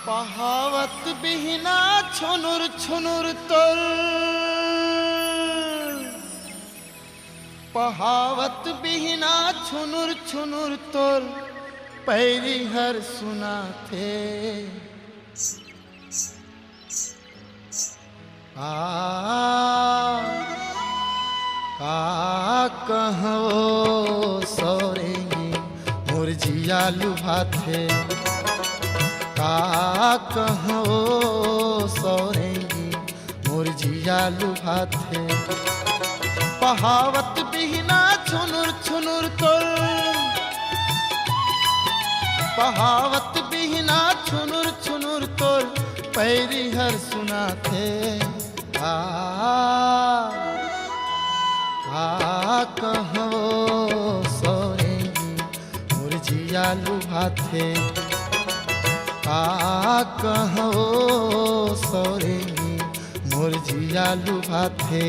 पहावत बिहना छुनुर छुनुर तोर, पहावत बिहना छुनुर छुनुर तोर पैरी हर सुना थे। कहो सोरेंगी मुरझिया लुभा थे, कहो सोरेंगी मुरझिया लुभा थे। पहावत बिहना छुनुर छुनुर तोर, पहावत बिहना छुनुर छुनुर तोर पैरी हर सुना थे। कहो सोरेंगी मुरझिया लुभा थे, कहो सोरेंगी मुरझिया लुभा थे।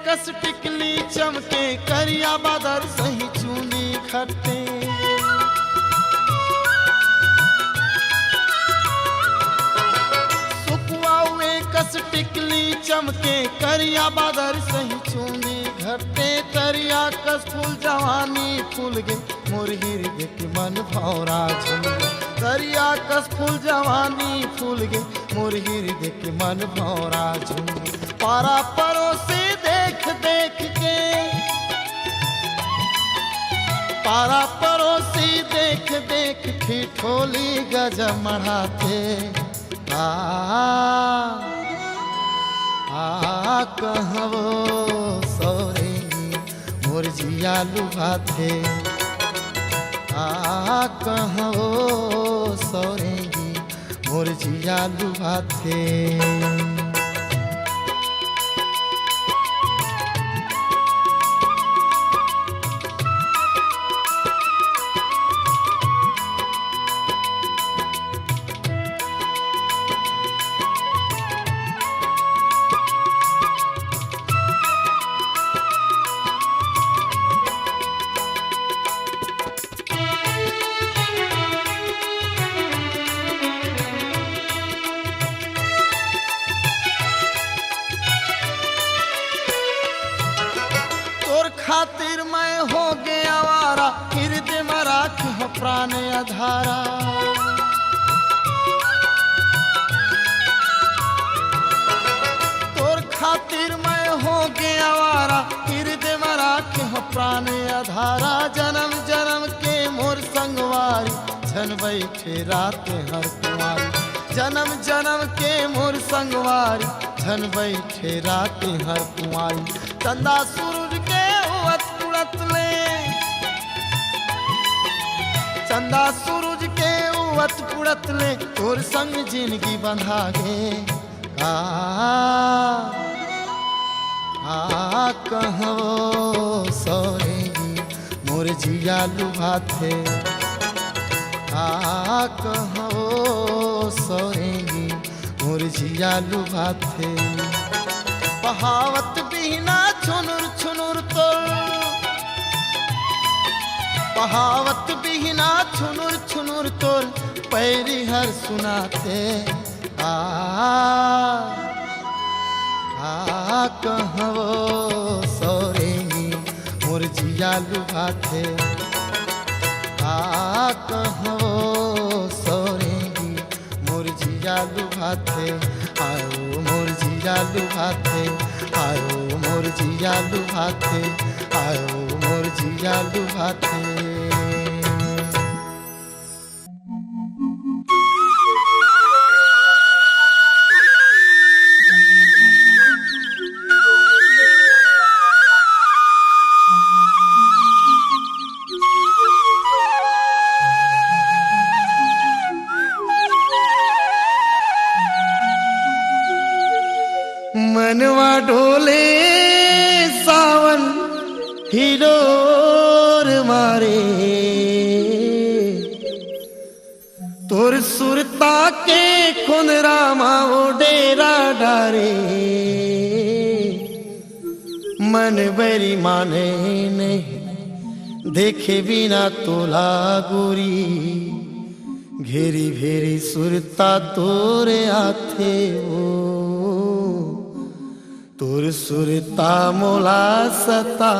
कस टिकली चमके करिया बादर सही चूनी खट्टे। सुकुआवे कस टिकली चमके करिया बादर सही चूनी घट्टे। तरिया कस फूल जवानी फूल गे मोर हृदय के मन भौरा झूम। तरिया कस फूल जवानी फूल गे मोर हृदय के मन भौरा झूम। पारा परोसे देख देख के, पारा परोसी देख देख ठिठोली गजब मढ़ाते। कहो सोरेंगी मुरझिया लुभा थे, कहो सोरेंगी मुरझिया लुभा थे। खातिर मैं हो गया आवारा, हृदय में राख हो प्राण अधारा। तोर खातिर मैं हो गया आवारा, हृदय में राख हो प्राण अधारा। जन्म जन्म के मोर संगवारी झन बैठे रात हर कुमारी। जन्म जन्म के मोर संगवारी झन बैठे रात हर कुमारी। चंदा सूरज के उड़त ले, चंदा सूरज के उड़त ले तोर संग जिंदगी बंधा गे। कहो सोरेंगी मुरझिया लुभा थे, कहो सोरेंगी मुरझिया लुभा थे। पहावत बिहना छुनुर छुनुर तोर, पहावत बिहना छुनुर छुनुर तोर पैरी हर सुनाते। कहो सोरेंगी मुरझिया लुभा थे, कहो सोरेंगी मुरझिया लुभा थे। आओ मुरझिया लुभा थे, आओ मुरझिया लुभा थे, आओ मुरझिया लुभा थे। मनवा ढोले सावन हिलोर मारे, तोर सुरता के खुनरा माओ डेरा डारे। मन बरी माने नहीं देखे बिना तोला गोरी, घेरी भेरी सुरता तोरे आथे ओ, तोर सुरता मोला सता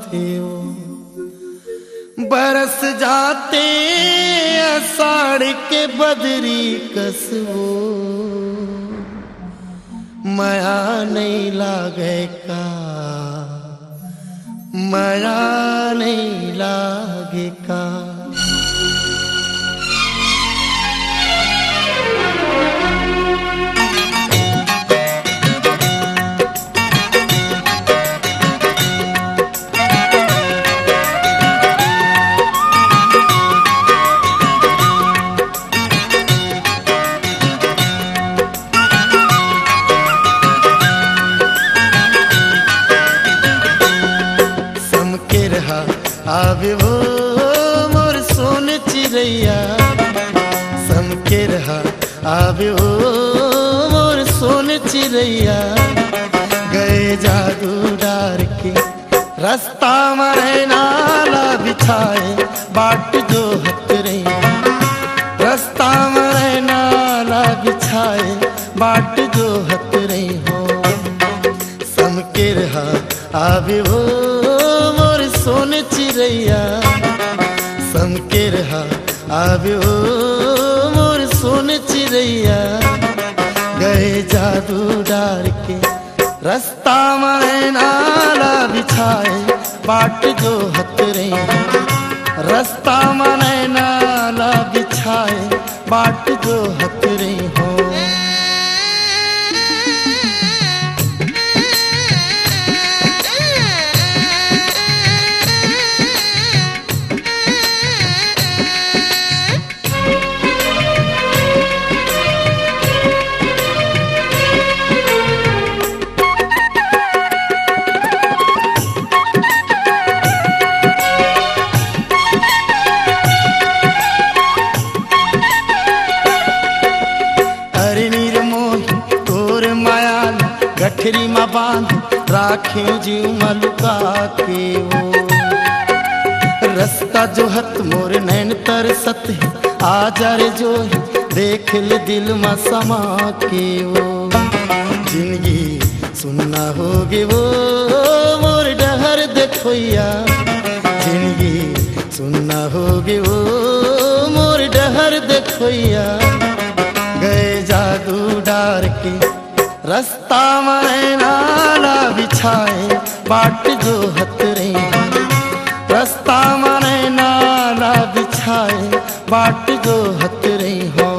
थे ओ। बरस जाते अषाढ़ के बदरी कसबो, माया नहीं लागे का, माया नहीं लागे का। आवे वो मोर सोन चिड़ैया, समके रहा आवे वो मोर सोन चिड़ैया। गए जादू डार के रास्ता मारे नाला बिछाए, बाट जो हत रही रास्ता मारे नाला बिछाए, बाट जो हत रही हो। समके रहा आवे वो सोन चिड़ैया, समके रहा आवे ओ मोर सोन चिड़ैया। गए जादू डार के रास्ता मारे नाला बिछाए, बाट जो हत रही रास्ता मारे नाला बिछाए, बाट जो हत रही हो। गठरी मा बांध राखे जीव मलुका के वो, रास्ता जो हत मोर नैन तरसत है, आजा रे जो है देख ले दिल मा समा के वो। जिंदगी सुनना होगे वो मोर डहर देखोया, जिंदगी सुनना होगे वो मोर डहर देखोया। गए जादू डार के रास्ता मारे नाला बिछाए, बाट जो हत रही रास्ता मारे नाला बिछाए, बाट जो हत रही हो।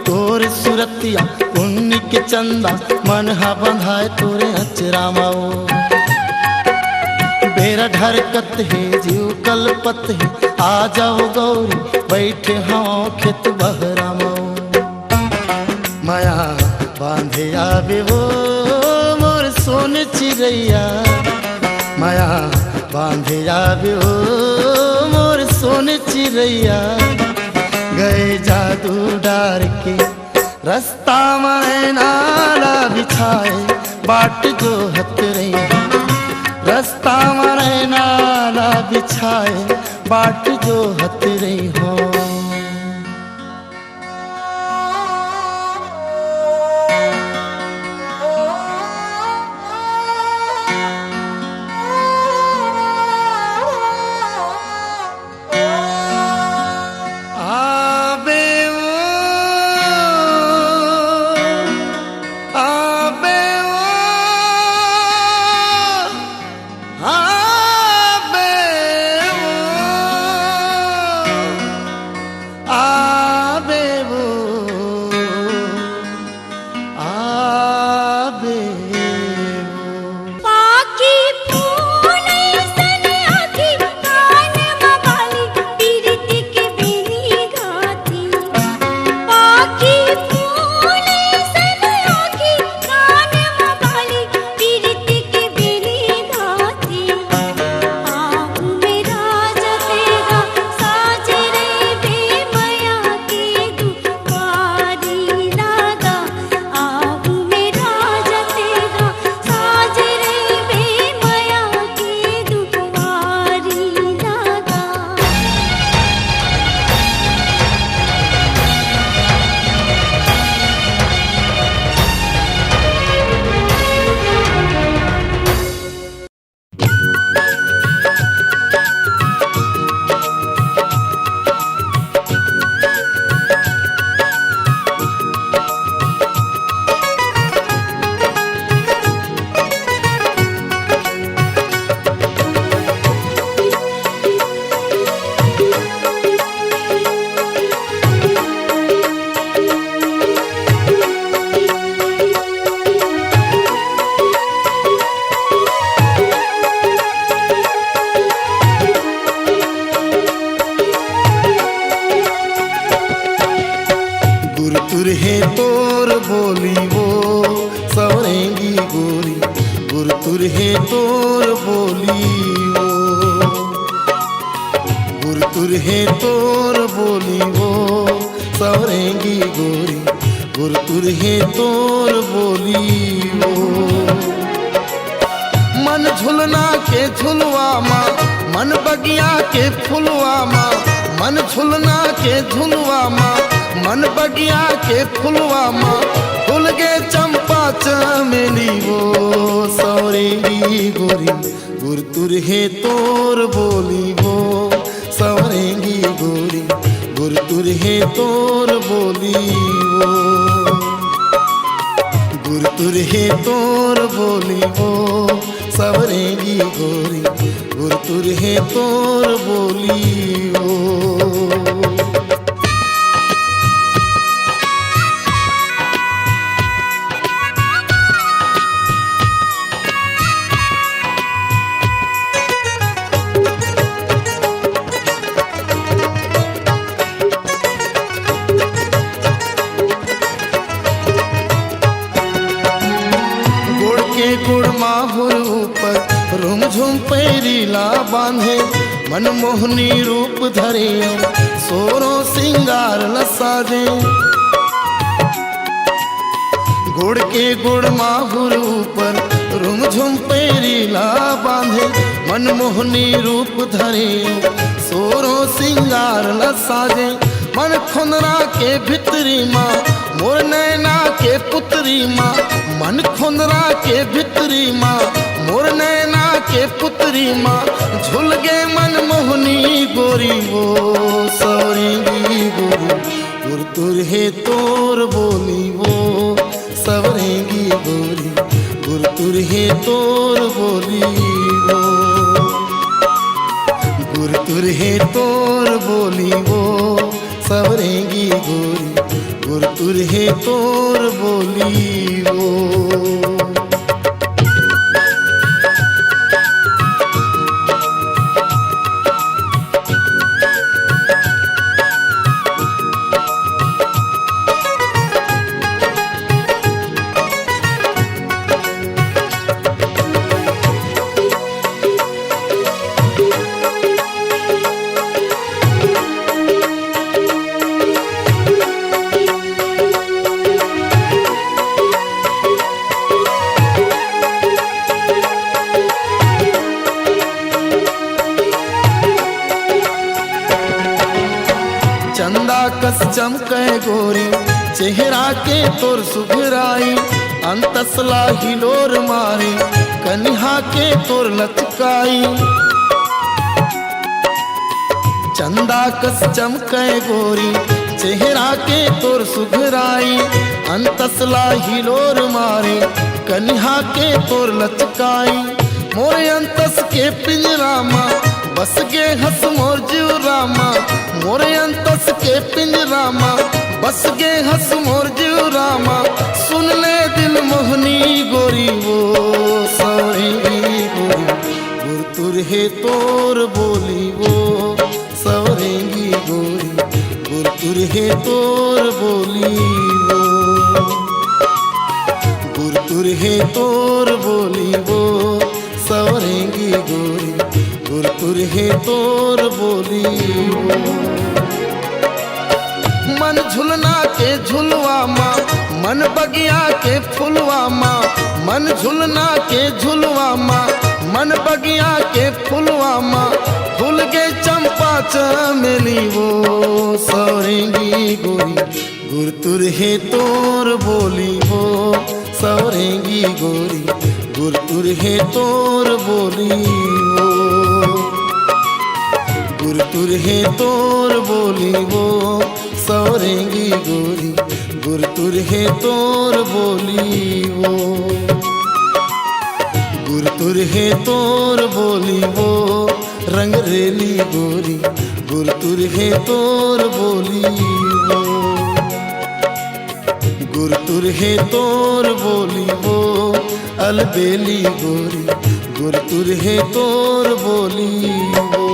तोर सुरतिया उन्नी के चंदा, मन हा बंधाए तोरे अचरा माओ। बेरा ढरकत है जीव कलपत है, आ जाओ गौरी बैठे हाँ खेत बहरा माओ। माया बांधे आवे वो मोर सोन चिड़ैया, माया बांधे आवे वो मोर सोन चिड़ैया। गए जादू डार के रास्ता मारे नाला बिछाए, बाट जो हत रही रास्ता मारे नाला बिछाए, बाट जो हत रही हो। तुरहे तोर बोली वो सवरेंगी गोरी, गुर तुरहे तोर बोली वो, गुर तुरहे तोर बोली वो सवरेंगी गोरी, गुर तुरहे तोर बोली वो। मन झुलना के झुलवा माँ, मन बगिया के फुलवा माँ, मन झुलना के झुलवा माँ, मन बगिया के फुलवा माँ, फूल गे चंपा चमेली वो सवरेंगी गोरी, गुर तुरहे तोर बोली वो सवरेंगी गोरी, गुर तुरहे तोर बोली वो, गुर तुरहे तोर बोली वो सवरेंगी गोरी, गुर तुरहे तोर बोली वो। गुड़ माहुर ऊपर रुमझुम पैरीला बांधे, मनमोहनी रूप धरे सोरो सिंगार लसाजे। गुड़ के गुड़ माहुर ऊपर रुमझुम पैरीला बांधे, मनमोहनी रूप धरे सोरो सिंगार लसाजे। मन खुंदरा के भितरी माँ, मोर नैना के पुतरी माँ, मन खुंदरा के भितरी माँ, मोर नैना के पुतरी माँ, झुल गे मन मोहनी गोरी वो सवरेंगी गोरी, गुर तुरहे तोर बोली वो सवरेंगी गोरी, गुर तुरहे तोर बोली वो, गुर तुरहे तोर बोली वो सवरेंगी गोरी, गुर तुरहे तोर बोली वो। चंदा कस चमके गोरी, चेहरा के तोर सुघराई, अंतसला हिलोर मारी, कन्हा के तोर लचकाई। चंदा कस चमके गोरी, चेहरा के तोर सुघराई, अंतसला हिलोर मारी, कन्हा के तोर लचकाई। मोर अंतस के पिंजरा माँ, बस गे हस मोर जीवरा माँ, मोर अंतस के पिंजरा माँ, बस गे हस मोर जीवरा माँ। सुन ले दिल मोहनी गोरी वो सवरेंगी गोरी, गुर तुरहे तोर बोली वो सवरेंगी गोरी, गुर तुरहे तोर बोली वो, गुर तुरहे तोर बोली वो सवरेंगी गोरी, गुर तुरहे तोर बोली वो। मन झुलना के झुलवा माँ, मन बगिया के फुलवा माँ, मन झुलना के झुलवा माँ, मन बगिया के फुलवा माँ, फूल गे चंपा चमेली वो सवरेंगी गोरी, गुर तुरहे तोर बोली वो सवरेंगी गोरी, गुर तुरहे तोर बोली वो, गुर तुरहे तोर बोली वो सवरेंगी गोरी, गुर तुरहे तोर बोली वो, गुर तुरहे तोर बोली वो रंगरेली गोरी, गुर तुरहे तोर बोली वो, गुर तुरहे तोर बोली वो अलबेली गोरी, गुर तुरहे तोर बोली वो।